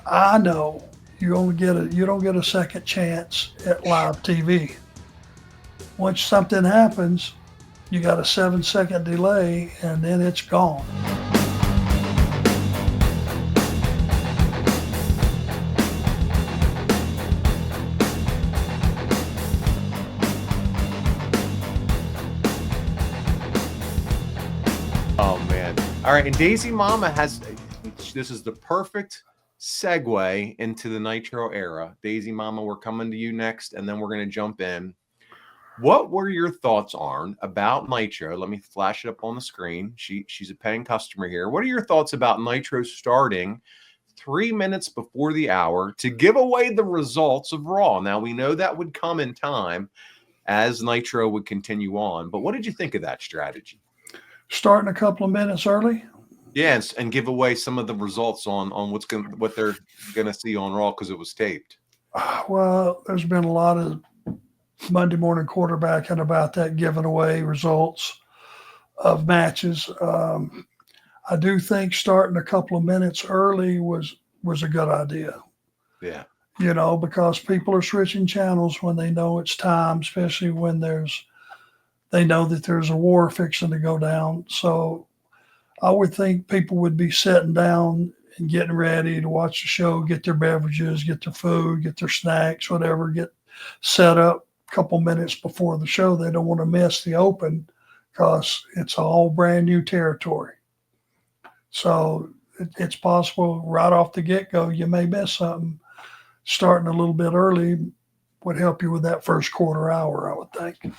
I know you don't get a second chance at live TV. Once something happens, you got a 7 second delay and then it's gone. Oh man. All right, and Daisy Mama has this is the perfect segue into the Nitro era. Daisy Mama, we're coming to you next, and then we're going to jump in. What were your thoughts, Arn, about Nitro? Let me flash it up on the screen. She's a paying customer here. What are your thoughts about Nitro starting 3 minutes before the hour to give away the results of Raw? Now we know that would come in time as Nitro would continue on, but what did you think of that strategy? Starting a couple of minutes early. Yes, and give away some of the results on what they're gonna see on Raw because it was taped. Well, there's been a lot of Monday morning quarterbacking about that, giving away results of matches. I do think starting a couple of minutes early was a good idea. Yeah. Because people are switching channels when they know it's time, especially when they know that there's a war fixing to go down. So I would think people would be sitting down and getting ready to watch the show, get their beverages, get their food, get their snacks, whatever, get set up a couple minutes before the show. They don't want to miss the open because it's all brand new territory. So it's possible right off the get go you may miss something. Starting a little bit early would help you with that first quarter hour, I would think.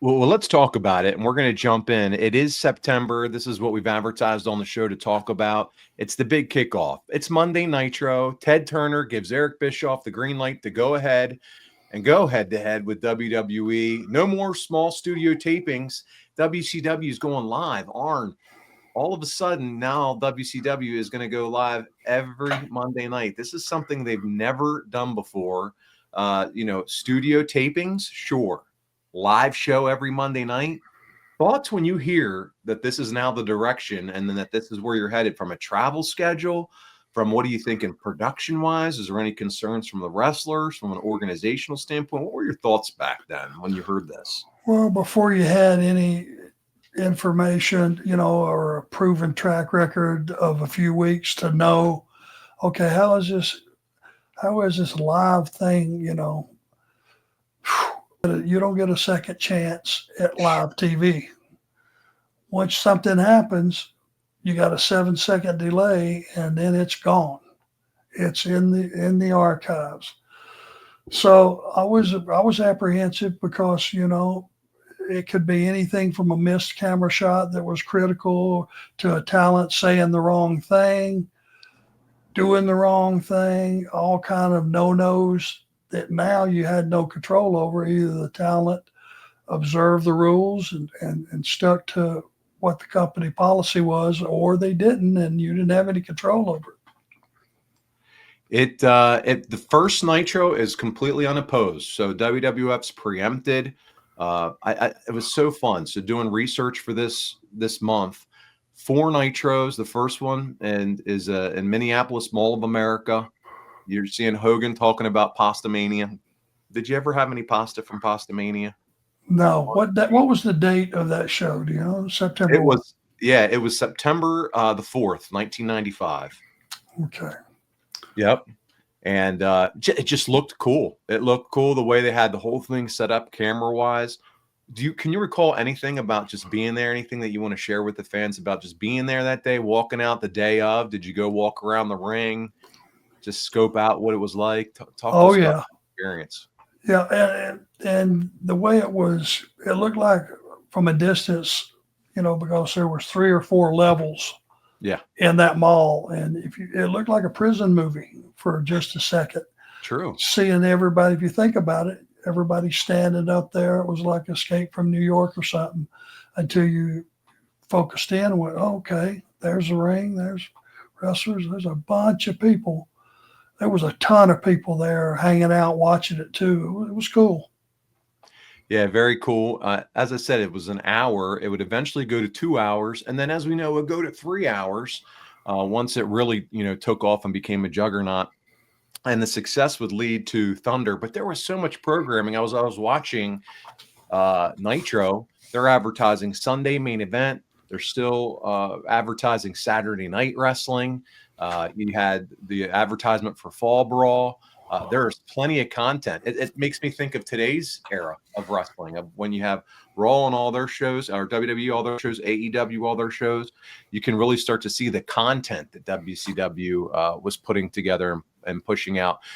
Well, let's talk about it, and we're going to jump in. It is September. This is what we've advertised on the show to talk about. It's the big kickoff. It's Monday Nitro. Ted Turner gives Eric Bischoff the green light to go ahead and go head-to-head with WWE. No more small studio tapings. WCW is going live. Arn, all of a sudden, now WCW is going to go live every Monday night. This is something they've never done before. Studio tapings, sure. Live show every Monday night. Thoughts when you hear that this is now the direction and then that this is where you're headed from a travel schedule, from what are you thinking production wise? Is there any concerns from the wrestlers, from an organizational standpoint? What were your thoughts back then when you heard this? Well, before you had any information, or a proven track record of a few weeks to know, okay, how is this live thing, you don't get a second chance at live TV. Once something happens, you got a 7 second delay and then it's gone. It's in the archives. So I was apprehensive because it could be anything from a missed camera shot that was critical to a talent saying the wrong thing, doing the wrong thing, all kind of no-nos that now you had no control over. Either the talent observed the rules and stuck to what the company policy was, or they didn't, and you didn't have any control over The first Nitro is completely unopposed, so WWF's preempted. It was so fun. So doing research for this month, 4 Nitros. The first one is in Minneapolis, Mall of America. You're seeing Hogan talking about Pasta Mania. Did you ever have any pasta from Pasta Mania? it. No, what was the date of that show? Do you know? September It what? was it was September the 4th, 1995. Okay. Yep. And it just looked cool. It looked cool the way they had the whole thing set up camera wise. Can you recall anything about just being there? Anything that you want to share with the fans about just being there that day, walking out the day of? Did you go walk around the ring, just scope out what it was like? Talk to Oh us about yeah, the experience. yeah, and the way it looked like from a distance, because there was 3 or 4 levels Yeah, in that mall, and it looked like a prison movie for just a second. true. Seeing everybody, if you think about it, everybody standing up there, it was like Escape from New York or something, until you focused in and went, oh, okay, there's the ring, there's wrestlers, there's a bunch of people. There was a ton of people there hanging out watching it too. It was cool. Yeah, very cool. As I said, it was an hour. It would eventually go to 2 hours, and then, as we know, it would go to 3 hours. once it really, took off and became a juggernaut. And the success would lead to Thunder, but there was so much programming. I was watching Nitro. They're advertising Sunday main event. They're still advertising Saturday night wrestling. You had the advertisement for Fall Brawl. There's plenty of content. It makes me think of today's era of wrestling, of when you have Raw on all their shows, or WWE all their shows, AEW all their shows. You can really start to see the content that WCW was putting together and pushing out.